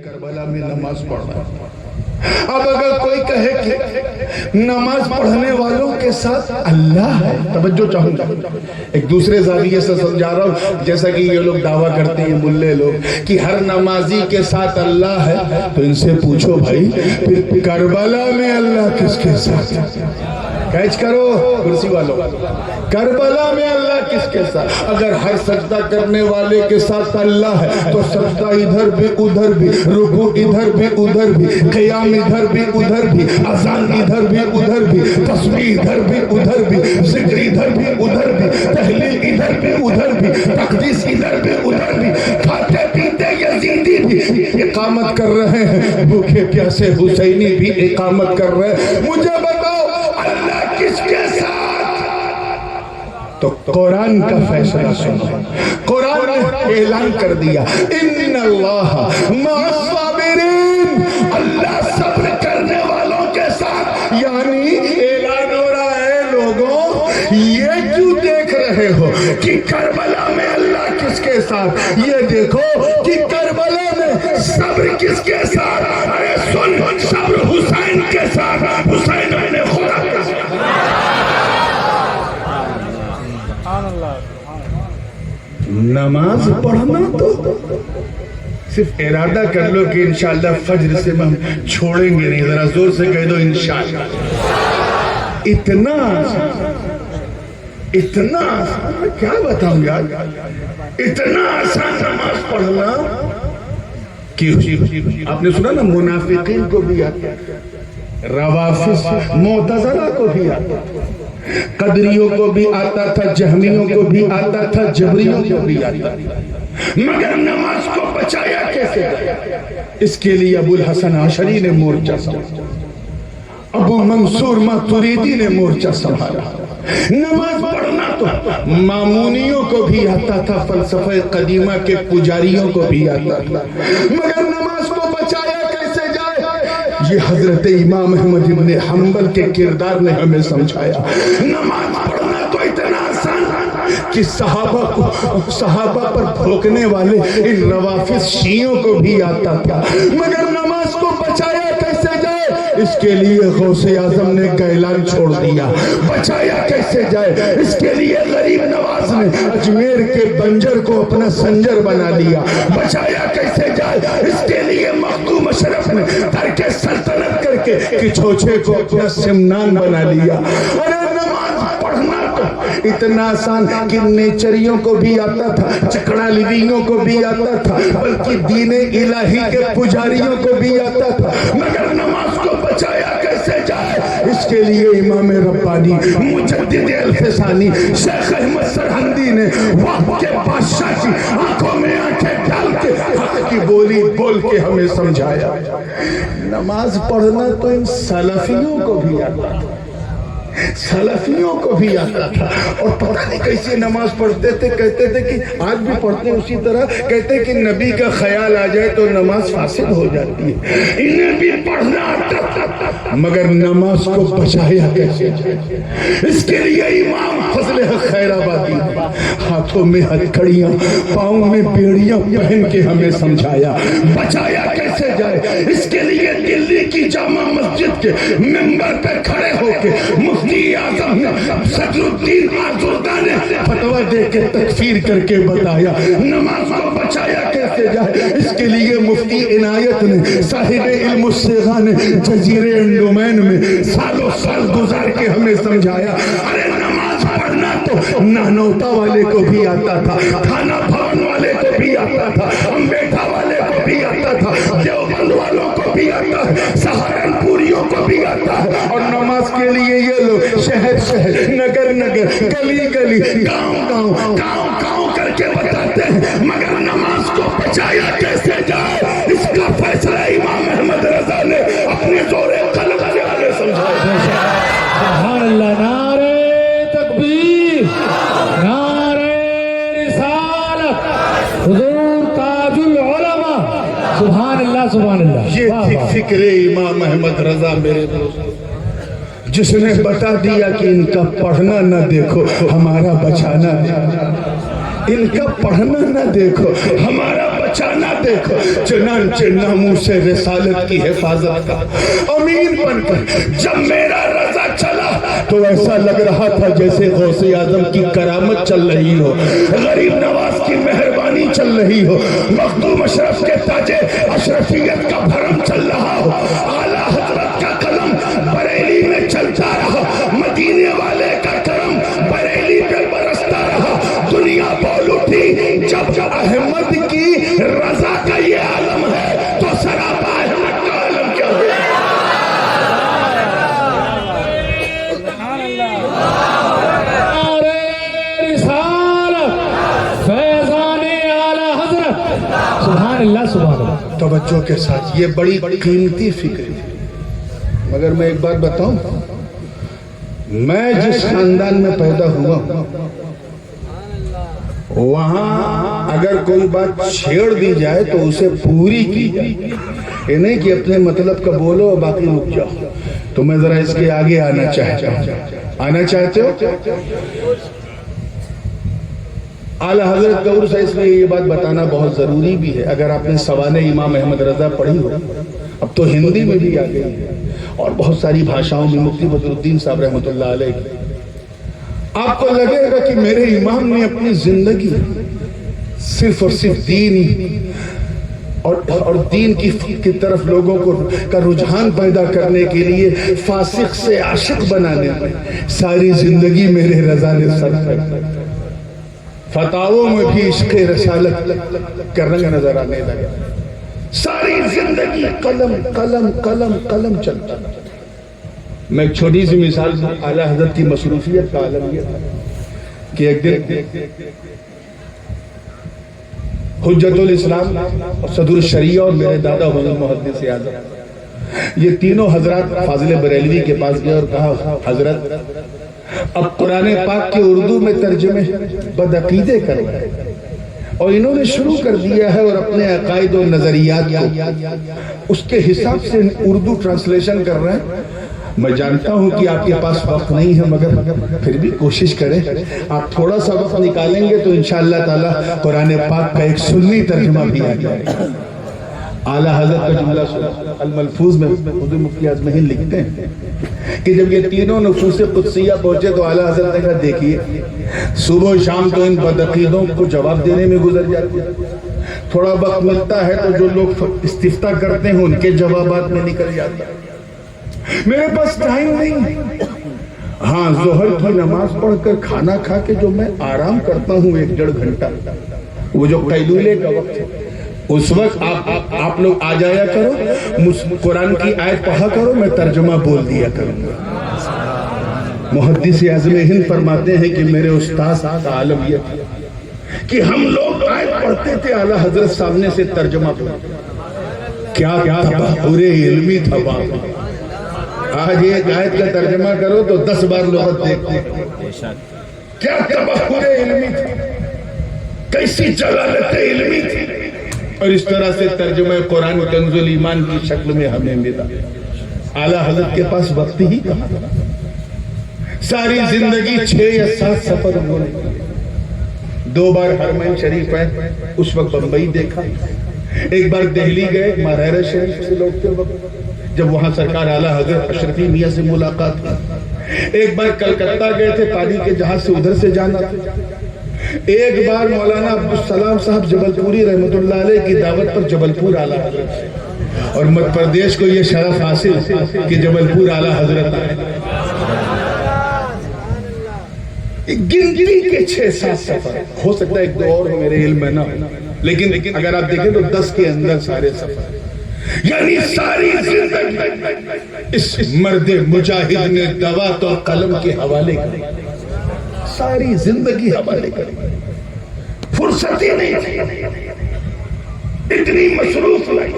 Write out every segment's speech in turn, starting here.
کربلا میں نماز پڑھ رہا ہے۔ اب اگر کوئی کہے کہ نماز پڑھنے والوں کے ساتھ اللہ ہے، توجہ چاہوں گا، ایک دوسرے زاویے سے سمجھا رہا ہوں، جیسا کہ یہ لوگ دعویٰ کرتے ہیں ملے لوگ کہ ہر نمازی کے ساتھ اللہ ہے، تو ان سے پوچھو بھائی پھر کربلا میں اللہ کس کے ساتھ؟ کیچ کرو کرسی والوں، کربلا میں اللہ کس کے ساتھ؟ اگر ہر سجدہ کرنے والے کے ساتھ اللہ ہے تو سجدہ ادھر بھی ادھر بھی، رکوع ادھر بھی ادھر بھی، قیام ادھر بھی ادھر بھی، اذان ادھر بھی ادھر بھی، تسبیح ادھر بھی ادھر بھی، ذکر ادھر بھی ادھر بھی، تحلیل ادھر بھی ادھر بھی، تقدیس ادھر بھی ادھر بھی، کھاتے پیتے یزیدی بھی اقامت کر رہے ہیں، بھوکے پیاسے حسینی بھی اقامت کر رہے ہیں، مجھے بتاؤ اللہ کس کے ساتھ؟ تو قرآن کا فیصلہ سنو، قرآن نے اعلان کر دیا ان اللہ مع الصابرین، اللہ صبر کرنے والوں کے ساتھ، یعنی اعلان ہو رہا ہے لوگوں یہ کیوں دیکھ رہے ہو کہ کربلا میں اللہ کس کے ساتھ، یہ دیکھو کہ کربلا میں صبر کس کے ساتھ، ارے سن صبر حسین کے ساتھ، حسین ابن خدا کے ساتھ۔ نماز پڑھنا تو صرف ارادہ کر لو کہ انشاءاللہ فجر سے ہم چھوڑیں گے نہیں، ذرا زور سے کہہ دو انشاءاللہ۔ اتنا آسان، میں کیا بتاؤں یار، اتنا آسان نماز پڑھنا کہ آپ نے سنا نا منافقین کو بھی آتا ہے، روافض معتزلہ کو بھی آتا ہے، قدریوں کو بھی آتا تھا، جہمیوں کو بھی آتا تھا، جبریوں کو بھی آتا تھا، مگر نماز کو بچایا کیسے گیا؟ اس کے لیے ابو الحسن عشری نے مورچہ سنبھالا، ابو منصور ماتریدی نے مورچہ سنبھالا۔ نماز پڑھنا تو مامونیوں کو بھی آتا تھا، فلسفہ قدیمہ کے پجاریوں کو بھی آتا تھا، مگر نماز کو بچایا کیسے جائے؟ یہ حضرت امام احمد بن حنبل کے کردار نے ہمیں سمجھایا۔ نماز پڑھنا تو اتنا آسان کہ صحابہ پر بھوکنے والے ان روافض شیعوں کو بھی آتا تھا، مگر نماز کو بچایا کیسے جائے؟ اس کے لیے غوث اعظم نے ایک اعلان چھوڑ دیا، بچایا کیسے جائے؟ اس کے لیے غریب نواز نے اجمیر کے بنجر کو اپنا سنجر بنا لیا، بچایا کیسے جائے؟ اس کے لیے مخدوم اشرف نے ترک سلطنت کر کے کچھوچے کو اپنا سمنان بنا لیا۔ ارے نماز پڑھنا تو اتنا آسان کہ نیچریوں کو بھی آتا تھا، چکڑا لیویوں کو بھی آتا تھا، بلکہ دین الہی کے پجاریوں کو بھی آتا تھا، مگر نماز کو بچایا کیسے جائے؟ اس کے لیے امام ربانی مجدد الفسانی شیخ احمد سرہندی نے وقت کے بادشاہ کی آنکھوں میں آنکھیں ڈال کے حق کی بولی بول کے ہمیں سمجھایا۔ نماز پڑھنا تو ان سلفیوں کو بھی آتا تھا، سلفیوں کو بھی آتا تھا، اور پتہ نہیں کیسے نماز پڑھتے تھے، کہتے تھے کہ آج بھی پڑھتے ہیں اسی طرح، کہتے کہ نبی کا خیال آ جائے تو نماز فاسد ہو جاتی ہے۔ انہیں بھی پڑھنا آتا تھا، مگر نماز کو بچایا کیسے جائے؟ اس کے لیے امام فضل حق خیر آبادی ہاتھوں میں ہتھکڑیاں پاؤں میں بیڑیاں پہن کے ہمیں سمجھایا بچایا کیسے جائے۔ اس کے لیے دلی کی جامع مسجد کے ممبر پہ کھڑے ہو کے مفتی اعظم صدر الدین آزردہ نے فتویٰ دے کے تکفیر کر کے بتایا نماز کو بچایا کیسے جائے۔ اس کے لیے مفتی عنایت نے صاحب علم الصیغہ نے جزیرے انڈومین میں سالوں سال گزار کے ہمیں سمجھایا ارے نماز پڑھنا تو نانوتا والے کو بھی آتا تھا، تھانہ بھون والے کو بھی آتا تھا، امبیٹا والے کو بھی آتا تھا، دیوبند والوں کو بھی آتا ہے، سہارنپوریوں کو بھی آتا ہے۔ اور نماز کے لیے یہ لوگ شہر شہر نگر نگر گلی گلی گاؤں گاؤں کر کے بتاتے ہیں، مگر نماز کو بچایا کیسے جائے اس کا فیصلہ امام احمد رضا نے اپنے زور قلم سے آگے سمجھایا۔ سبحان اللہ، نعرہ تکبیر، نعرہ رسالت، حضور تاج العلماء، سبحان اللہ سبحان اللہ۔ یہ تھی فکر امام احمد رضا میرے دوست، جس نے بتا دیا کہ ان کا پڑھنا نہ دیکھو ہمارا بچانا دیکھو، ان کا پڑھنا نہ دیکھو ہمارا بچانا بچانا دیکھو. چنانچہ ناموس رسالت کی حفاظت کا امین بن کر جب میرا رضا چلا تو ایسا لگ رہا تھا جیسے غوث اعظم کی کرامت چل رہی ہو, غریب نواز کی مہربانی چل رہی ہو, مخدوم اشرف کے تاج اشرفیت کا بھرم چل رہا ہو. اعلیٰ حضرت کا قلم بریلی میں چلتا رہا, مدینے والے کا کرم بریلی پہ برستا رہا. دنیا بول اٹھی جب احمد کی رضا کا یہ عالم ہے تو سراپا احمد کا عالم کیا ہے. سبحان اللہ سبحان اللہ. توجہ کے ساتھ, یہ بڑی قیمتی فکر ہے. مگر میں ایک بات بتاؤں, میں جس خاندان میں پیدا ہوا ہوں وہاں اگر کوئی بات چھیڑ دی جائے تو اسے پوری کی جائے. یہ نہیں کہ اپنے مطلب کا بولو اور باقی رک جاؤ. تو میں ذرا اس کے آگے آنا چاہتے ہو. اعلیٰ حضرت کا عرص ہے, اس لیے یہ بات بتانا بہت ضروری بھی ہے. اگر آپ نے سوانح امام احمد رضا پڑھی ہو, اب تو ہندی میں بھی آ گئی ہے اور بہت ساری بھاشاؤں میں, مفتی بدر الدین صاحب رحمۃ اللہ علیہ, آپ کو لگے گا کہ میرے امام نے اپنی زندگی صرف اور صرف دین اور دین کی طرف لوگوں کا رجحان پیدا کرنے کے لیے فاسق سے عاشق بنانے میں ساری زندگی میرے رضا نے صرف کر. فتاووں میں بھی عشق رسالت کا رنگ نظر آنے لگا. ساری زندگی قلم قلم قلم قلم چلتا. میں ایک چھوٹی سی مثال, اعلیٰ حضرت کی مصروفیت کا عالم یہ تھا کہ ایک دن حجت الاسلام اور صدر الشریعہ اور میرے دادا حضرت محدث اعظم یہ تینوں حضرات فاضل بریلوی کے پاس گئے اور کہا, حضرت اب قرآن پاک کے اردو میں ترجمے بدعقیدے کریں, اور انہوں نے شروع کر دیا ہے اور اپنے عقائد و نظریات کو اس کے حساب سے اردو ٹرانسلیشن کر رہے ہیں. میں جانتا ہوں کہ آپ کے پاس وقت نہیں ہے, مگر پھر بھی کوشش کریں. آپ تھوڑا سا وقت نکالیں گے تو انشاءاللہ تعالی قرآن پاک کا ایک سنی ترجمہ بھی آ جائے گا. اعلیٰ حضرت کا جملہ سنا الملفوظ میں حضور مفتی اعظم ہند لکھتے ہیں کہ جب یہ تینوں نفوس قدسیہ پہنچے تو اعلیٰ حضرت نے کہا, دیکھیے صبح و شام تو ان بدعقیدوں کو جواب دینے میں گزر جاتی ہے, تھوڑا وقت ملتا ہے تو جو لوگ استفتاء کرتے ہیں ان کے جوابات میں نکل جاتا ہے. میرے پاس ٹائم نہیں. ہاں, ظہر کی نماز پڑھ کر کھانا کھا کے جو میں آرام کرتا ہوں 1-1.5 گھنٹہ, وہ جو قیلولے کا وقت ہے, اس وقت آپ لوگ آ جایا کرو, قرآن کی آیت پڑھا کرو, میں ترجمہ بول دیا کروں گا. محدث اعظم ہند فرماتے ہیں کہ میرے استاذ کا عالم یہ تھا کہ ہم لوگ آیت پڑھتے تھے, اعلیٰ حضرت سامنے سے ترجمہ پڑھتے. کیا تبحر علمی تھا باپ. آج ایک آیت کا ترجمہ کرو تو 10 بار لغت دیکھتے ہیں. کیا تبحر علمی تھا, کیسی جلالت علمی تھی. اور اس طرح سے ترجمہ قرآن کنز الایمان کی شکل میں ہمیں ملا. اعلیٰ حضرت کے پاس وقت ہی کہاں, ساری زندگی 6 یا 7 سفر ہوئے. 2 بار حرمین شریف ہے, اس وقت بمبئی دیکھا. ایک بار دہلی گئے مہاراجہ شریف سے لوٹتے وقت, جب وہاں سرکار اعلیٰ حضرت اشرفی میاں سے ملاقات کی. ایک بار کلکتہ گئے تھے, پانی کے جہاز سے ادھر سے جانا تھا. ایک بار مولانا عبدالسلام صاحب جبل پوری رحمۃ اللہ علیہ کی دعوت پر جبل پور اعلیٰ حضرت سے, اور مدھیہ پردیش کو یہ شرف حاصل کہ جبل پور اعلیٰ حضرت آئے. گنتی کے 6-7 سفر, ہو سکتا ہے 1-2 اور میرے علم میں نہ ہو, لیکن اگر آپ دیکھیں تو 10 کے اندر سارے سفر. یعنی ساری زندگی اس مرد مجاہد نے دوات اور قلم کے حوالے کر, ساری زندگی حوالے کر, فرصت ہی نہیں تھی, اتنی مصروف نہیں.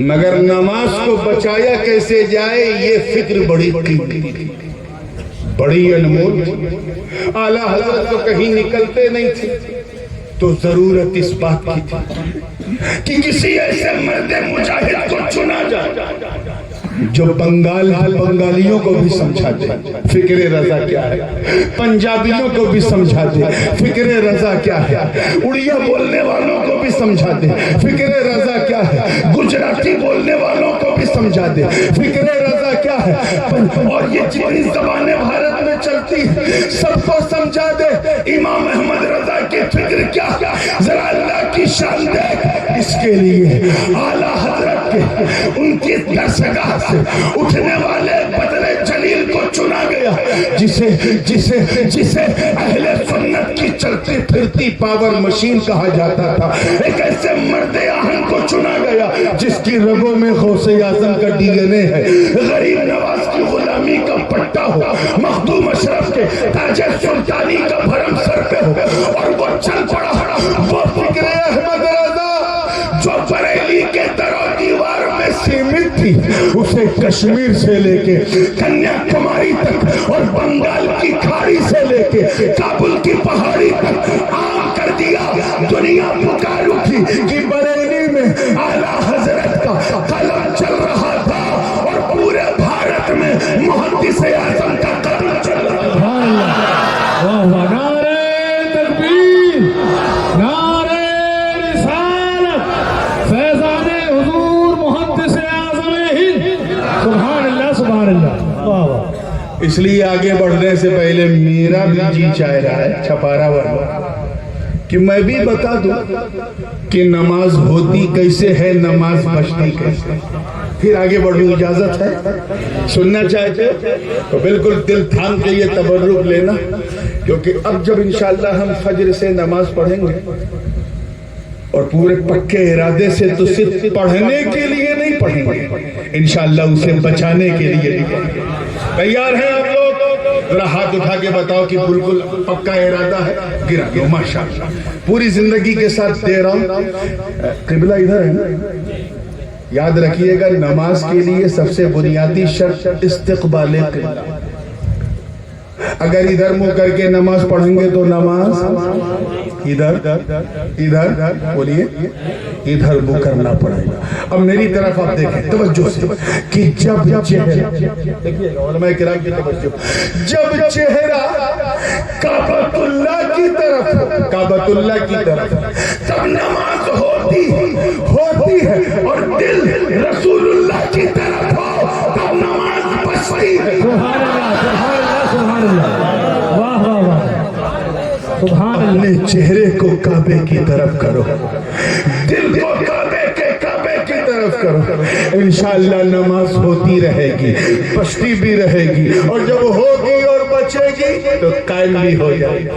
مگر نماز کو بچایا کیسے جائے یہ فکر بڑی قیمتی تھی, بڑی انمول تھی. اعلیٰ حضرت تو کہیں نکلتے نہیں تھے تو ضرورت اس بات کی تھی کہ کسی ایسے مرد مجاہد کو چنا جائے جو بنگالیوں کو بھی سمجھاتے فکر رضا کیا ہے، پنجابیوں کو بھی سمجھاتے فکر رضا کیا ہے، اڑیا بولنے والوں کو بھی سمجھاتے فکر رضا کیا ہے، گجراتی بولنے والوں کو بھی سمجھاتے فکر رضا کیا ہے، اور یہ جتنی زبانیں بھارت میں چلتی سب کو سمجھا دے امام احمد رضا کی فکر کیا، ذرا اللہ کی شان دیکھ۔ اس کے لیے اعلیٰ حضرت کے ان کی درسگاہ سے اٹھنے والے بدلے جلیل کو چنا گیا، جسے اہل سنت کی چلتی پھرتی پاور مشین کہا جاتا تھا، ایک ایسے مرد آہن کو چنا گیا جس کی رگوں میں غوث اعظم کا ڈی این اے ہے، غریب نواز کی غلامی کا پٹا ہو، مخدوم اشرف کے تاج سلطانی کا بھرم سر پہ ہو، اور وہ چل پڑا وہ فکر احمد رضا جو بریلی کے در و دیوار میں سیمت تھی، اسے کشمیر سے لے کے کنیا کماری تک اور بنگال کی کھاڑی سے لے کے کابل کی پہاڑی تک عام کر دیا۔ دنیا پکار اٹھی کہ بریلی میں اعلیٰ حضرت کا قلم چل رہا تھا اور پورے بھارت میں محدث اعظم کا قلم چل رہا تھا۔ واہ واہ، نعرہ تکبیر، نعرہ رسالت، فیضان حضور محدث اعظم ہند، سبحان اللہ سبحان اللہ، واہ واہ۔ اس لیے آگے بڑھنے سے پہلے میرا بھی جی چاہ رہا ہے چھپارا والا کہ میں بھی بتا دوں کہ نماز ہوتی کیسے ہے، نماز بچتی کیسے، پھر آگے بڑھوں۔ اجازت ہے؟ سننا چاہتے تو بالکل دل تھام کے یہ تبرک لینا، کیونکہ اب جب انشاءاللہ ہم فجر سے نماز پڑھیں گے اور پورے پکے ارادے سے، تو صرف پڑھنے کے لیے نہیں پڑھیں گے، انشاءاللہ اسے بچانے کے لیے بھی پڑھیں گے۔ تیار ہیں آپ لوگ؟ ذرا ہاتھ اٹھا کے بتاؤ کہ بالکل پکا ارادہ ہے، گرا دو ماشاءاللہ۔ پوری زندگی کے ساتھ دے رہا ہوں۔ قبلہ ادھر ہے نا، یاد رکھیے گا نماز کے لیے سب سے بنیادی شرط استقبال قبلہ۔ اگر ادھر منہ کر کے نماز پڑھیں گے تو نماز ادھر بولیے ادھر منہ کرنا پڑے گا۔ اب میری طرف آپ دیکھیں توجہ سے کہ جب علماء کرام کی توجہ، جب چہرہ کعبۃ اللہ کی طرف، کعبۃ اللہ کی طرف، تب نماز ہوتی ہے، اور دل رسول اللہ کی طرف ہو تب نماز بچتی ہے۔ سبحان اللہ سبحان اللہ سبحان اللہ، واہ واہ واہ، سبحان اللہ۔ اپنے چہرے کو کعبے کی طرف کرو، دل کو کعبے کی طرف کرو، انشاءاللہ نماز ہوتی رہے گی، بچتی بھی رہے گی، اور جب ہوگی اور بچے گی تو قائم بھی ہو جائے گی،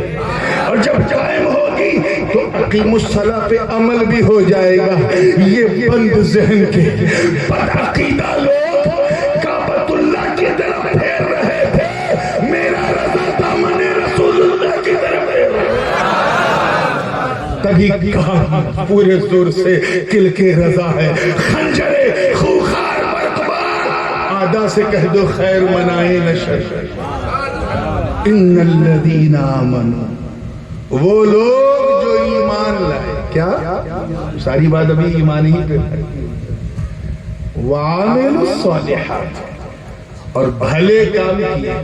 اور جب قائم ہوگی تو اقیم الصلاۃ پہ عمل بھی ہو جائے گا۔ یہ بند ذہن کے بدعقیدہ لوگ کعبۃ اللہ کی طرف پھیر رہے تھے، میرا رضا دامن رسول اللہ کی طرف پھیر رہے تھے۔ تبھی کہا پورے زور سے کل کے رضا ہے، خنجر خوخار برقبار، آدھا سے کہہ دو خیر منائے نشر۔ ان الذین آمنوا، وہ لوگ جو ایمان لائے، کیا ساری بات ابھی ایمان ہی پہ ہے، وعاملوا الصالحات، اور بھلے کام کیے،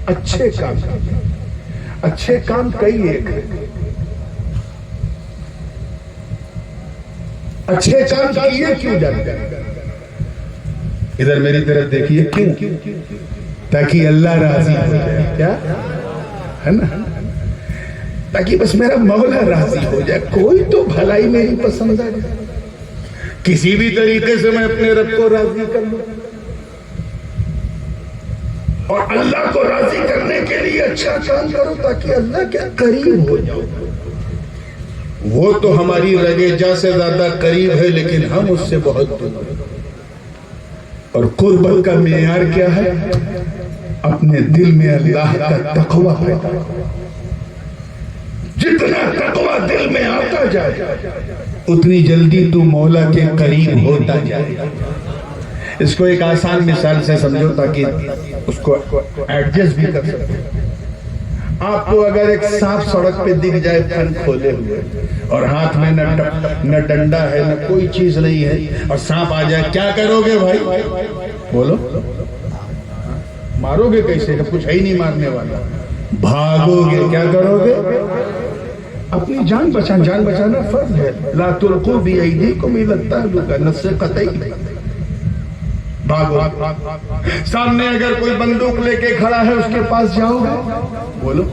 اچھے کام کیے۔ اچھے کام کئی ایک ہے، اچھے کام کیے کیوں جاتے ہیں؟ ادھر میری طرف دیکھیے، کیوں؟ تاکہ اللہ راضی ہو جائے، کیا ہے نا، تاکہ بس میرا مولا راضی ہو جائے، کوئی تو بھلائی میری پسند ہے، کسی بھی طریقے سے میں اپنے رب کو راضی کر لوں، اور اللہ کو راضی کرنے کے لیے اچھا کام کرو تاکہ اللہ کے قریب ہو جاؤ۔ وہ تو ہماری رگے جا سے زیادہ قریب ہے، لیکن ہم اس سے بہت دور ہیں۔ اور قربت کا معیار کیا ہے؟ اپنے دل میں اللہ کا تقوی پیدا کرو۔ جتنا تقوی دل میں آتا جائے اتنی جلدی تو مولا کے قریب ہوتا جائے۔ اس کو ایک آسان مثال سے سمجھو تاکہ اس کو ایڈجسٹ بھی کر سکتے۔ آپ کو اگر ایک سانپ سڑک پہ دکھ جائے پھن کھولے ہوئے اور ہاتھ میں نہ ڈنڈا ہے نہ کوئی چیز نہیں ہے اور سانپ آ جائے، کیا کرو گے بھائی؟ بولو، مارو گے کیسے؟ کچھ ہے ہی نہیں مارنے والا، بھاگو گے، کیا کرو گے؟ اپنی جان بچانا فرض ہے۔ لا تلقوا بأيديكم إلى التهلكة، نص قطعی، بھاگو۔ سامنے اگر کوئی بندوق لے کے کھڑا ہے اس کے پاس جاؤ گے؟ بولو،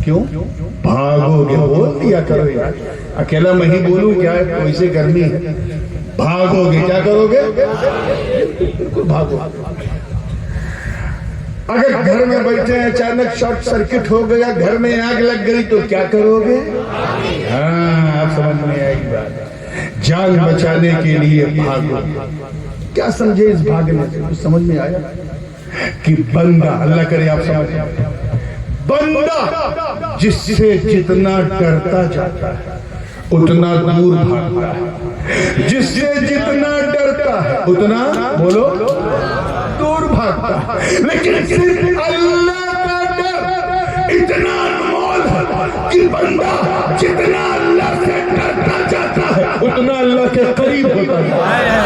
کیوں؟ بھاگو گے۔ بول دیا کرو یار، اکیلا میں ہی بولوں کیا ہے، کوئی سے گرمی ہے، بھاگو گے، کیا کرو گے؟ بالکل بھاگو۔ اگر گھر میں بیٹھے ہیں اچانک شارٹ سرکٹ ہو گیا، گھر میں آگ لگ گئی تو کیا کرو گے؟ ہاں، اب سمجھ میں آئی بات، جان بچانے کے لیے بھاگو۔ کیا سمجھے اس بھاگنے سے؟ کچھ سمجھ میں آیا کہ بندہ، اللہ کرے آپ سمجھیں، بندہ جس سے جتنا ڈرتا جاتا ہے اتنا دور بھاگتا ہے، جس سے جتنا ڈرتا ہے اتنا، بولو، دور بھاگتا ہے۔ لیکن صرف اللہ کا ڈر اتنا انمول ہے کہ بندہ جتنا اللہ سے ڈرتا جاتا ہے اتنا اللہ کے قریب ہوتا ہے۔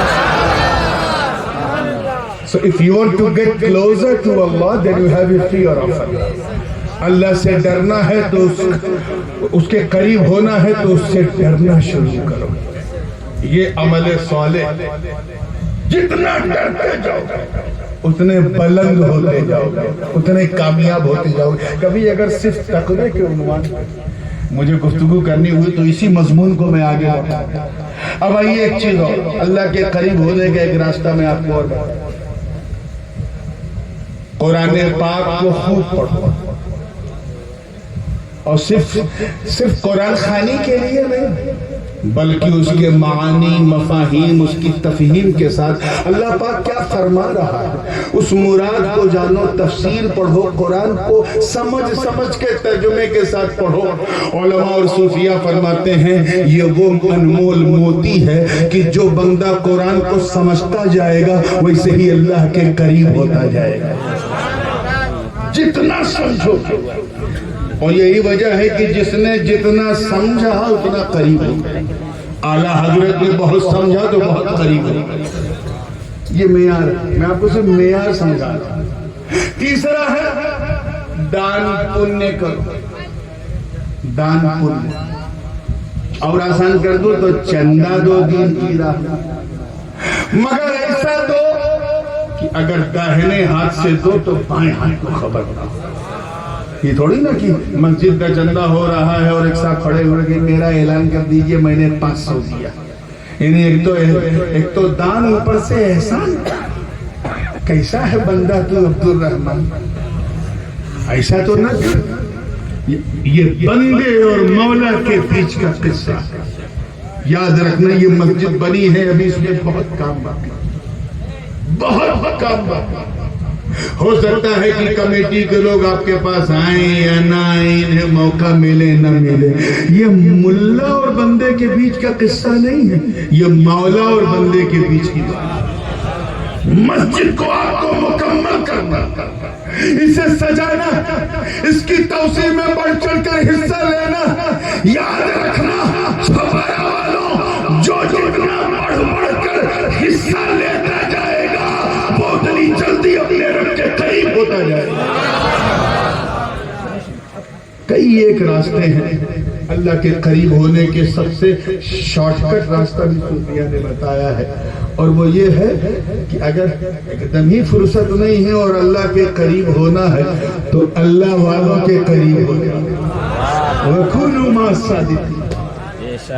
So if you want to get closer to Allah, then you have a fear of Allah. اللہ سے ڈرنا ہے تو اس کے قریب ہونا ہے تو اس سے ڈرنا شروع کرو۔ یہ عمل صالح، جتنا ڈرتے جاؤ اتنے بلند ہوتے جاؤ، اتنے کامیاب ہوتے جاؤ۔ کبھی اگر صرف تقوی کے عنوان مجھے گفتگو کرنی ہوئی تو اسی مضمون کو میں آگے بڑھاتا۔ اب آئیے ایک چیز اور، اللہ کے قریب ہونے کا ایک راستہ میں آپ کو اور بتاؤں۔ قرآن پاک کو خوب پڑھو، اور صرف قرآن خوانی کے لیے نہیں بلکہ اس کے معانی، مفاہیم، اس کی تفہیم کے ساتھ اللہ پاک کیا فرما رہا ہے اس مراد کو جانو، تفسیر پڑھو، قرآن کو سمجھ کے ترجمے کے ساتھ پڑھو۔ علماء اور صوفیہ فرماتے ہیں یہ وہ انمول موتی ہے کہ جو بندہ قرآن کو سمجھتا جائے گا ویسے ہی اللہ کے قریب ہوتا جائے گا، جتنا سمجھو۔ اور یہی وجہ ہے کہ جس نے جتنا سمجھا اتنا قریب ہو۔ اعلیٰ حضرت نے بہت سمجھا تو بہت قریب ہو۔ یہ معیار، میں آپ کو صرف معیار سمجھا رہا ہوں۔ تیسرا ہے دان پنیہ کرو، دان پنیہ، اور آسان کر دو تو چندہ دو دین کی راہ، مگر ایسا دو کہ اگر داہنے ہاتھ سے دو تو بائیں ہاتھ کو خبر نہ ہو۔ یہ تھوڑی نا کہ مسجد کا چندہ ہو رہا ہے اور ایک ساتھ کھڑے ہوئے کہ میرا اعلان کر دیجئے میں نے 500 دیا، یعنی ایک تو دان اوپر سے احسان۔ کیسا ہے بندہ تو عبد الرحمن، ایسا تو نہ۔ یہ بندے اور مولا کے بیچ کا قصہ یاد رکھنا۔ یہ مسجد بنی ہے، ابھی اس میں بہت کام باقی، بہت کام باقی۔ ہو سکتا ہے کہ کمیٹی کے لوگ آپ کے پاس آئیں یا نہ آئیں، انہیں موقع ملے نہ ملے۔ یہ ملا اور بندے کے بیچ کا قصہ نہیں ہے، یہ مولا اور بندے کے بیچ کی بات۔ مسجد کو آپ کو مکمل کرنا، اسے سجانا، اس کی توسیع میں بڑھ چڑھ کر حصہ لینا۔ یاد رکھنا چھپایا والوں، جو جتنا بڑھ کر حصہ لیتا جائے گا وہ اتنی جلدی اپنے رب کے قریب ہوتا جائے گا۔ کئی ایک راستے ہیں اللہ کے قریب ہونے کے، سب سے شارٹ کٹ راستہ بھی صوفیہ نے بتایا ہے، اور وہ یہ ہے کہ اگر ایک دم ہی فرصت نہیں ہے اور اللہ کے قریب ہونا ہے تو اللہ والوں کے قریب ہو جاؤ۔ وَكُونُوا مَعَ الصَّادِقِينَ،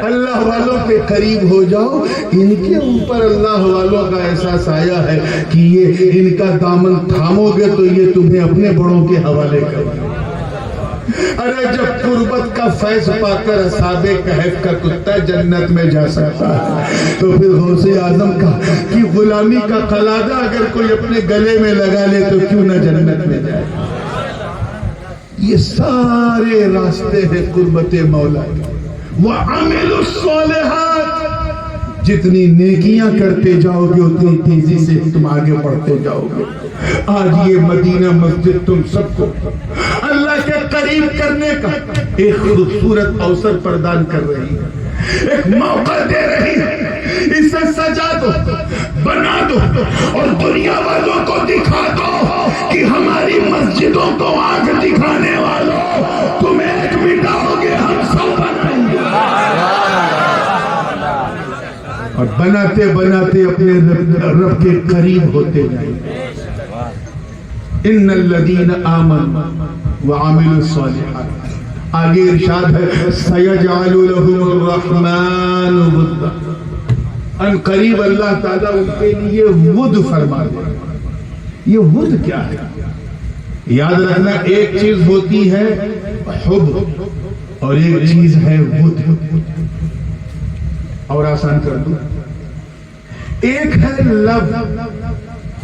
اللہ والوں کے قریب ہو جاؤ۔ ان کے اوپر اللہ والوں کا احساس آیا ہے کہ یہ ان کا دامن تھامو گے تو یہ تمہیں اپنے بڑوں کے حوالے کریں گے۔ ارے جب قربت کا فیض پا کر اصحاب کہف کا کتا جنت میں جا سکتا ہے تو پھر غوث اعظم کا کہ غلامی کا قلادہ اگر کوئی اپنے گلے میں لگا لے تو کیوں نہ جنت میں جائے۔ یہ سارے راستے ہیں قربت مولا کے۔ وَعَمِلُوا الصَّالِحَاتِ، جتنی نیکیاں کرتے جاؤ گے اتنی تیزی سے تم آگے بڑھتے جاؤ گے۔ آج یہ مدینہ مسجد تم سب کو اللہ کے قریب قریب کرنے کا ایک خوبصورت اوسر پردان کر رہی ہے، ایک موقع دے رہی ہے، اسے سجا دو، بنا دو اور دنیا والوں کو دکھا دو کہ ہماری مسجدوں کو آنکھ دکھانے والوں تم ایک مٹاؤ گے، ہم سب بنائیں گے۔ اور بناتے بناتے اپنے رب کے قریب ہوتے جائیں۔ ان الذین آمنوا وعملوا الصالحات، آگے ارشاد ہے سیجعل لهم الرحمن ودا، ان قریب اللہ تعالیٰ ان کے لیے ود فرما دے۔ یہ ود کیا ہے؟ یاد رکھنا، ایک چیز ہوتی ہے حب اور ایک چیز ہے ود۔ اور آسان کر دوں، ایک ہے لو،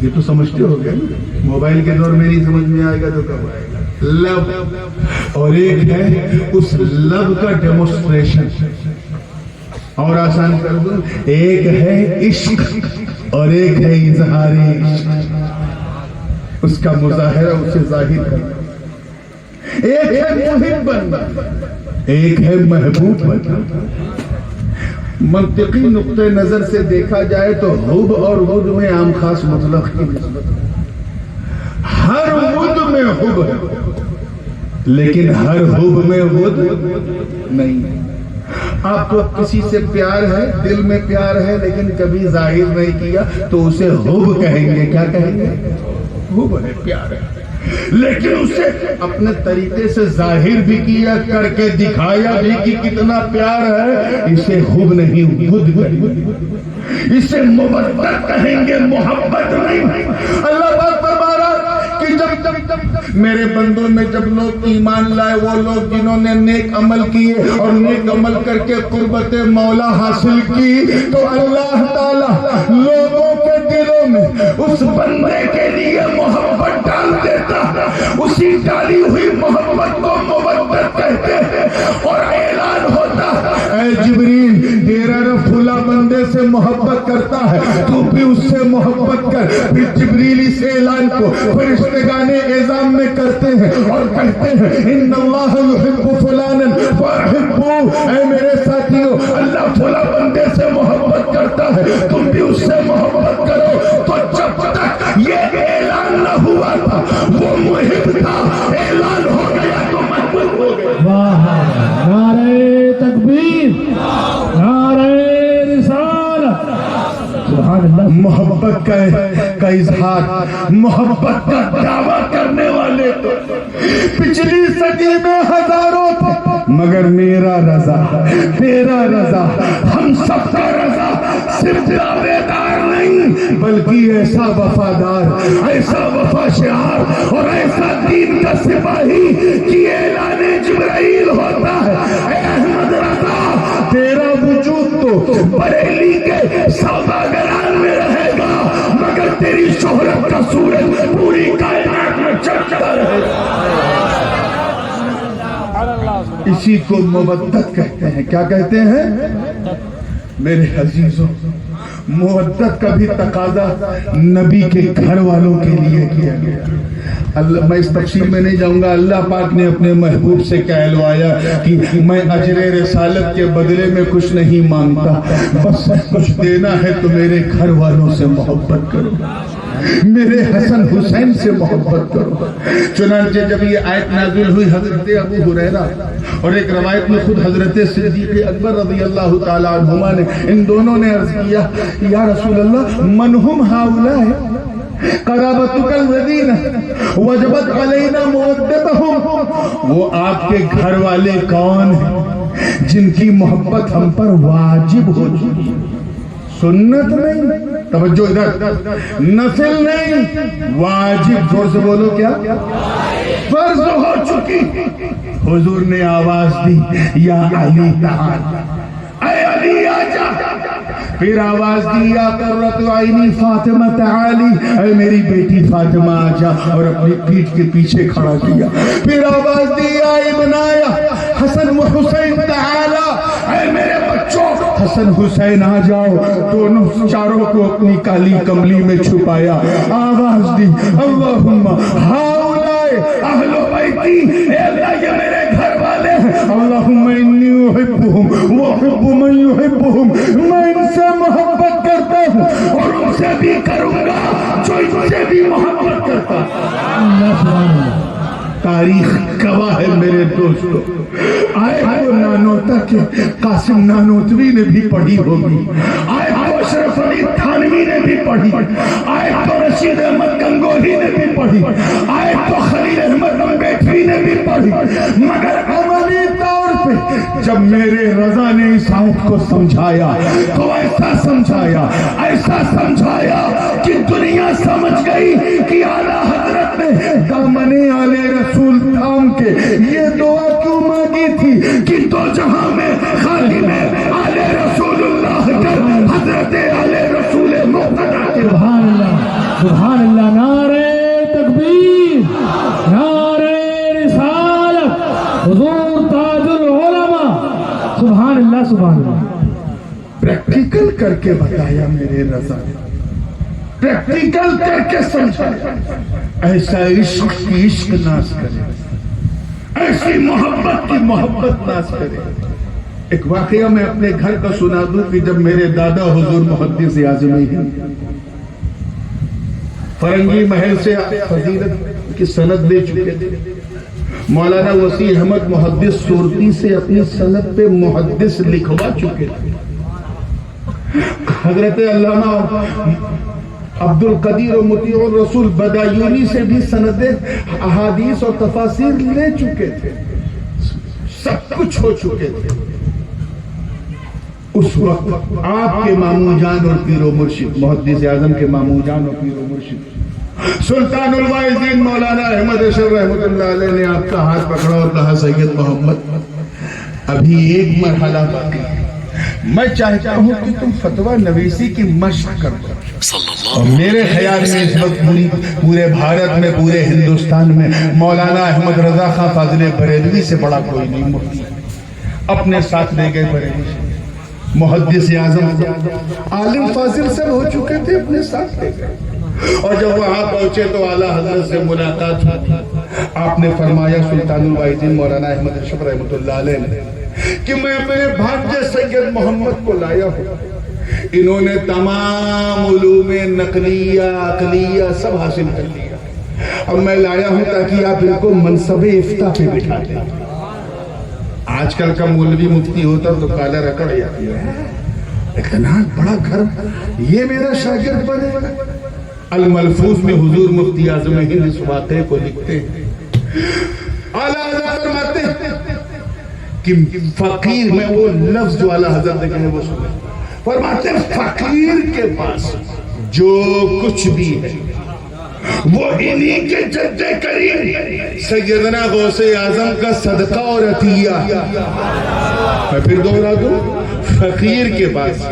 یہ تو سمجھتے ہو گئے، موبائل کے دور میں نہیں سمجھ میں آئے گا تو کب آئے گا؟ لو، اور ایک ہے اس لو کا ڈیمونسٹریشن۔ اور آسان کر دوں، ایک ہے عشق اور ایک ہے اظہار عشق، اس کا مظاہرہ اسے ظاہر کرنا۔ ایک ہے محب بننا، ایک ہے محبوب بننا۔ منطقی نقطہ نظر سے دیکھا جائے تو حب اور ود میں عام خاص مطلق کی نسبت ہے۔ ہر ود میں حب ہے لیکن ہر حب میں ود نہیں۔ آپ کو کسی سے پیار ہے، دل میں پیار ہے لیکن کبھی ظاہر نہیں کیا تو اسے حب کہیں گے۔ کیا کہیں گے؟ حب ہے، پیار ہے، لیکن اسے اپنے طریقے سے ظاہر بھی کیا، کر کے دکھایا بھی کہ کتنا پیار ہے، اسے حب نہیں ود کہیں گے، اسے مودت کہیں گے، محبت نہیں۔ اللہ پاک فرما رہا کہ جب میرے بندوں میں جب لوگ ایمان لائے، وہ لوگ جنہوں نے نیک عمل کیے اور نیک عمل کر کے قربت مولا حاصل کی، تو اللہ تعالی لوگوں کے دلوں میں اس بندے کے لیے محبت ڈال دیتا، اسی ڈالی ہوئی محبت کو مودت کہتے ہیں، اور اعلان ہوتا اے جبریل تیرا رب فلاں بندے سے محبت کرتا ہے، تو بھی اس سے محبت کر۔ پھر جبریل اس اعلان کو فرشتگان اعظام میں کرتے ہیں اور کہتے ہیں ان اللہ یحب فلانا فاحبوہ، اے میرے ساتھیوں اللہ فلاں بندے سے محبت کرتا ہے، تم بھی اس سے محبت کرو۔ تو جب تک یہ اعلان نہ ہوا تھا وہ محب تھا، اعلان ہو گیا تو محبوب ہو گیا۔ واہ، نعرہ تکبیر، نعرہ رسالت، سبحان اللہ۔ محبت کا اظہار، محبت کا دعویٰ کرنے والے تو پچھلی صدی میں ہزاروں تھے، مگر میرا رضا، تیرا رضا، ہم سب کا رضا صرف دعوے دار نہیں بلکہ ایسا وفادار، ایسا وفا شعار اور ایسا دین کا سپاہی کہ اعلان جبرائیل ہوتا ہے اے احمد رضا تیرا وجود تو بریلی کے سوداگران میں رہے گا، مگر تیری شہرت کا سورج پوری کائنات میں چمکتا رہے گا۔ اسی کو مودت کہتے ہیں۔ کیا کہتے ہیں؟ میرے عزیزوں، مودت کا بھی تقاضا نبی کے گھر والوں کے لیے کیا گیا۔ میں اس تفصیل میں نہیں جاؤں گا، اللہ پاک نے اپنے محبوب سے کہلوایا کہ میں اجر رسالت کے بدلے میں کچھ نہیں مانگتا، بس کچھ دینا ہے تو میرے گھر والوں سے محبت کرو، میرے حسن حسین سے محبت کرو۔ چنانچہ جب یہ آیت نازل ہوئی، حضرت ابو ہریرہ اور ایک روایت میں خود حضرت صدیق اکبر رضی اللہ تعالی عنہما نے، ان دونوں نے عرض کیا یا رسول اللہ من ہم ہؤلاء قرابتک الذین وجبت علینا مودتہم، وہ آپ کے گھر والے کون ہیں جن کی محبت ہم پر واجب ہو چکی، سنت نہیں، توجہ ادھر، نفل نہیں، واجب، زور سے بولو کیا، فرض ہو چکی۔ حضور نے آواز دی یا علی تعال، اے علی آجا، پھر آواز دی یا قرۃ عینی فاطمہ تعالی، اے میری بیٹی فاطمہ آجا، اور اپنی پیٹھ کے پیچھے کھڑا کیا۔ پھر آواز دی یا ابنایا حسن و حسین تعالی، اے میرے بچوں حسن حسین آ جاؤ، دونوں چاروں کو اپنی کالی کملی میں چھپایا، آواز دی اللہم ہؤلاء اہل بیتی، اے اللہ یہ میرے گھر والے ہیں، اللہم انی احبہم واحب من یحبہم، میں ان سے محبت کرتا ہوں اور ان سے بھی کروں گا جو ان سے بھی محبت کرتا ہے۔ تاریخ گواہ ہے میرے دوستو، آئے تو نانوتا کے قاسم نانوتوی نے بھی پڑھی ہوگی، آئے تو اشرف علی تھانوی نے بھی پڑھی، آئے تو رشید احمد گنگوہی نے بھی پڑھی، آئے تو خلیل احمد امبیڈکری نے بھی پڑھی، مگر عملی طور پہ جب میرے رضا نے اس آیت کو سمجھایا تو ایسا سمجھایا کہ دنیا سمجھ گئی کہ اعلیٰ حضرت نے دامن آل رسول تھام کے یہ دعا کیوں مانگی تھی کہ دو جہاں میں خادم آل رسول اللہ کر حضرت آل رسول مقتدی کے۔ سبحان اللہ، سبحان اللہ، نعرہ تکبیر، نعرہ رسالت، حضور تاج العلماء، سبحان اللہ، سبحان اللہ۔ پریکٹیکل کر کے بتایا میرے رضا، پریکٹیکل کر کے سمجھایا، ایسا عشق کی عشق ناز کرے، ایسی محبت کی محبت ناز کرے۔ ایک واقعہ میں اپنے گھر کا سنا دوں کہ جب میرے دادا حضور محدث اعظم ہند فرنگی محل سے فضیلت کی سند دے چکے تھے، مولانا وسیع احمد محدث سورتی سے اپنی سند پہ محدث لکھوا چکے تھے، حضرت علامہ عبد القدیر و مطیع الرسول بدایونی سے بھی سند احادیث اور تفاسیر لے چکے تھے، سب کچھ ہو چکے تھے۔ اس وقت آپ کے ماموں جان اور پیر و مرشد، محدث اعظم کے ماموں جان اور پیر و مرشد سلطان الواعظین مولانا احمد اشرف رحمۃ اللہ علیہ نے آپ کا ہاتھ پکڑا اور کہا سید محمد ابھی ایک مرحلہ باقی ہے، میں چاہتا ہوں کہ تم فتویٰ نویسی کی مشق کر دو، اور میرے خیال میں اس وقت پورے بھارت میں، پورے ہندوستان میں مولانا احمد رضا خان فاضل بریلوی سے بڑا کوئی نہیں مفتی، اپنے ساتھ لے گئے بریلوی سے، محدث اعظم عالم فاضل سب ہو چکے تھے، اپنے ساتھ لے گئے، اور جب وہاں پہنچے تو اعلیٰ حضرت سے ملاقات ہوئی، آپ نے فرمایا سلطان الواعظین مولانا احمد اشرف رحمۃ اللہ علیہ کہ میں اپنے بھانجے سید محمد کو لایا ہوں، انہوں نے تمام علوم نقلیہ عقلیہ سب حاصل کر لیا، اور میں لایا ہوں تاکہ آپ ان کو منصب افتاء پہ بٹھا دیں۔ آج کل کا مولوی مفتی ہوتا تو کالا رکڑ جاتی ہے، اتنا بڑا گھر یہ میرا شاگرد بنے گا۔ الملفوظ میں حضور مفتی اعظم ہند اس واقعے کو لکھتے ہیں، اعلیٰ حضرت فرماتے ہیں کہ فقیر میں وہ لفظ جو اعلیٰ حضرت نے کہے وہ سنے، فرماتے ہیں فقیر کے پاس جو کچھ بھی ہے وہ انہی کے جد کریم سیدنا غوث اعظم کا صدقہ اور عطیہ ہے۔ میں پھر دوہرا دوں، فقیر کے پاس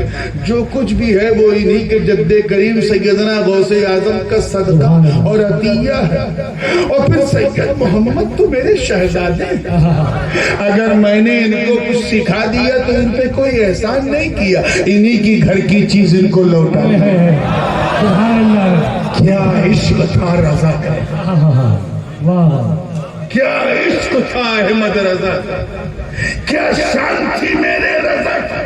جو کچھ بھی ہے وہ انہی کے جد کریم سیدنا غوث اعظم کا صدقہ اور عطیہ ہے، اور پھر سید محمد تو میرے شہزادے ہیں، اگر میں نے ان کو کچھ سکھا دیا تو ان پہ کوئی احسان نہیں کیا، انہی کی گھر کی چیز ان کو لوٹا ہے۔ سبحان اللہ، کیا عشق تھا رضا کا، کیا عشق تھا احمد رضا کا، کیا شان تھی میرے رضا کی۔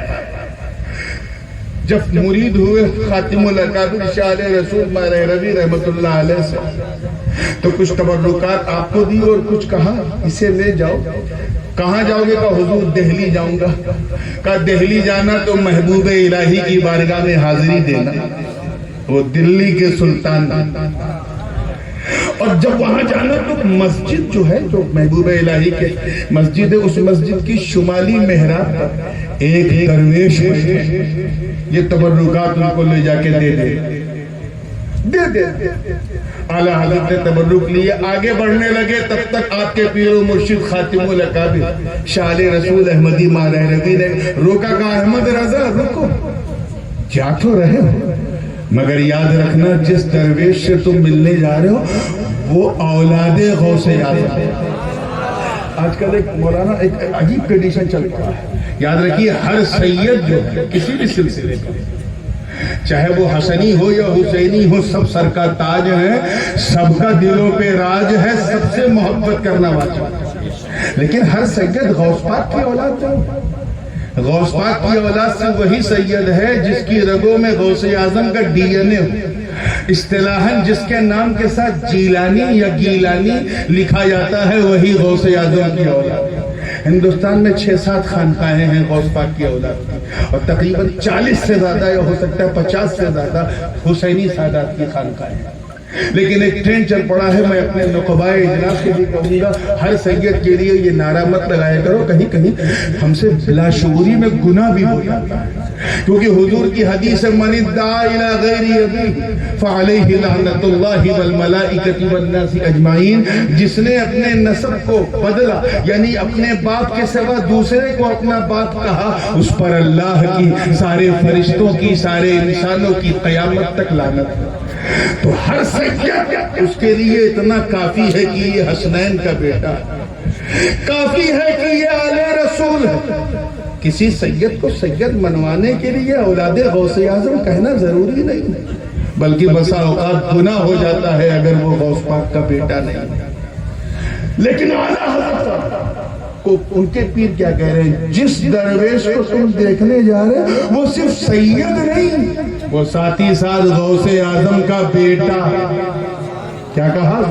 جب مرید ہوئے خاتم الاکابر شاہ رسول مارے ربی رحمت اللہ علیہ سے تو کچھ تبرکات آپ کو دی اور کچھ کہا اسے لے جاؤ۔ کہاں جاؤ گے؟ کہا حضور دہلی جاؤں گا۔ کہا دہلی جانا تو محبوب الہی کی بارگاہ میں حاضری دینا، وہ دلی کے سلطان، اور جب وہاں جانا تو مسجد جو ہے جو محبوب الہی کے مسجد ہے، اس مسجد کی شمالی محراب پر ایک درویش بیٹھے، یہ تبرکات ان کو لے جا کے دے دے۔ اعلیٰ حضرت نے تبرک لیے، آگے بڑھنے لگے، تب تک آپ کے پیر و مرشد خاتم الاکابر شاہ رسول احمدی مارہ ربی نے روکا، کہا احمد رضا رکو، جا تو رہے ہو مگر یاد رکھنا جس درویش سے تم ملنے جا رہے ہو وہ اولاد غوث اعظم ہے۔ آج کل ایک مولانا ایک عجیب کنڈیشن چل رہا ہے، یاد رکھیے ہر سید جو ہے کسی بھی سلسلے میں چاہے وہ حسنی ہو یا حسینی ہو، سب سر کا تاج ہے، سب کا دلوں پہ راج ہے، سب سے محبت کرنا واجب۔ لیکن ہر سید غوث پاک کی اولاد ہے۔ غوث پاک کی اولاد سے وہی سید ہے جس کی رگوں میں غوث اعظم کا ڈی این اے ہو۔ اصطلاحاً جس کے نام کے ساتھ جیلانی یا گیلانی لکھا جاتا ہے وہی غوث اعظم کی اولاد۔ ہندوستان میں 6-7 خانقاہیں ہیں غوث پاک کی اولاد کی، اور تقریباً 40 سے زیادہ یا ہو سکتا ہے 50 سے زیادہ حسینی سادات کی خانقاہیں ہیں۔ لیکن ایک ٹرینڈ چل پڑا ہے، میں اپنے نقبائے اجلاس کے بھی کہوں گا، ہر سید کے لیے یہ نعرہ مت لگایا کرو، کہیں کہیں ہم سے بلا شعوری میں گناہ بھی ہو جاتا ہے، کیونکہ حضور کی حدیث من ادعا الی غیر ابیہ فعلیہ لعنۃ اللہ والملائکۃ والناس اجمعین، جس نے اپنے نسب کو بدلا یعنی اپنے باپ کے سوا دوسرے کو اپنا باپ کہا، اس پر اللہ کی، سارے فرشتوں کی، سارے انسانوں کی قیامت تک لعنت ہے۔ تو ہر سید اس کے لیے اتنا کافی ہے کہ یہ حسنین کا بیٹا ہے، کافی ہے کہ یہ آل رسول ہے۔ کسی سید کو سید منوانے کے لیے اولاد غوث اعظم کہنا ضروری نہیں، بلکہ بسا اوقات گناہ ہو جاتا ہے اگر وہ غوث پاک کا بیٹا نہیں ہے۔ لیکن اعلیٰ حضرت کو ان کے پیر کیا کہہ رہے ہیں، جس درویش کو تم دیکھنے جا رہے وہ صرف سید نہیں، وہ ساتھ ہی ساتھ غوث اعظم کا بیٹا۔ کیا کہا؟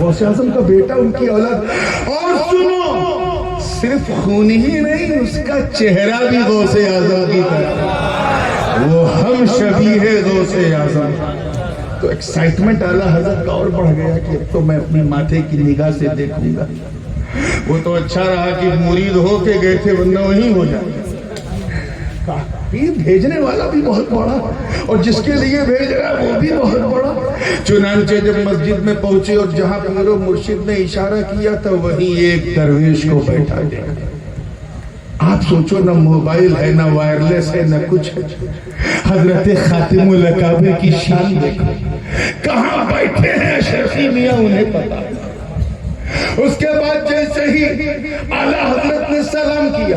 غوث اعظم کا بیٹا، ان کی اولاد۔ اور سنو، صرف خون ہی نہیں، اس کا چہرہ بھی غوث اعظم کی طرح، وہ ہم شبیہ غوث اعظم۔ تو ایکسائٹمنٹ اعلیٰ حضرت کا اور بڑھ گیا کہ اب تو میں اپنی ماتھے کی نگاہ سے دیکھوں گا۔ وہ تو اچھا رہا کہ مرید ہو کے گئے تھے، ورنہ وہیں ہو جاتے۔ پیر بھیجنے والا بھی بہت بڑا، اور جس کے لیے بھیج رہا وہ بھی بہت بڑا۔ چنانچہ جب مسجد میں پہنچے اور جہاں پیر و مرشد نے اشارہ کیا تھا وہیں ایک درویش کو بیٹھا دیا۔ آپ سوچو، نہ موبائل ہے، نہ وائرلیس ہے، نہ کچھ ہے۔ حضرت خاتم الاکابر کی شان دیکھو، کہاں بیٹھے ہیں اشرفی میاں انہیں پتا۔ اس کے بعد جیسے ہی اعلیٰ حضرت نے سلام کیا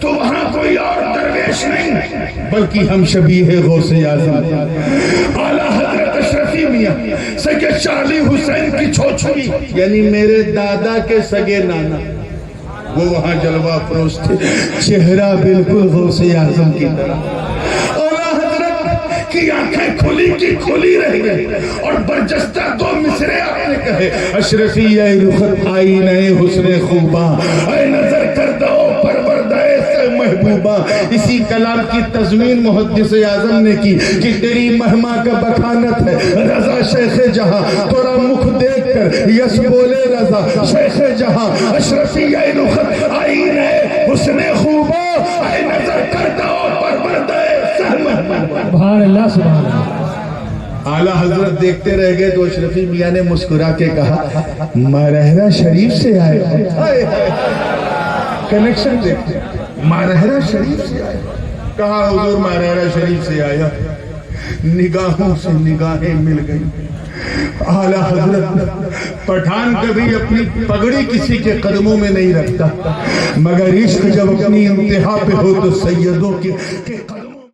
تو وہاں کوئی اور درویش نہیں بلکہ ہم شبیہ غوث اعظم۔ اعلیٰ حضرت اشرفی میاں سید شاہ حسین کی چھوچھوئی یعنی میرے دادا کے سگے نانا، وہ وہاں جلوہ افروز تھے، چہرہ بالکل غوث اعظم کی طرح۔ کی آنکھیں کھلی کی کھلی رہ گئی، اور برجستہ دو مصرے آپ نے کہے، اشرفی اے رخت آئینہ حسن خوباں، اے نظر کردہ پروردہ سے محبوبہ۔ اسی کلام کی تضمین محدث اعظم نے کی کہ تیری مہما کا بخانت ہے رضا شیخ جہاں، تورا مکھ دیکھ کر یس بولے رضا شیخ جہاں۔ اشرفی اے رخت آئینہ حسن خوباں، اے نظر کردہ پروردہ سے محبوبہ۔ سبحان اللہ، سبحان اللہ۔ اعلیٰ حضرت دیکھتے رہ گئے تو اشرفی میاں نے مسکرا کے کہا، مارہرہ شریف سے آئے۔ کنیکشن دیکھتے، مارہرہ شریف سے آئے۔ کہا حضور مارہرہ شریف سے آیا، نگاہوں سے نگاہیں مل گئی۔ اعلیٰ حضرت پٹھان کبھی اپنی پگڑی کسی کے قدموں میں نہیں رکھتا، مگر عشق جب اپنی انتہا پہ ہو تو سیدوں کے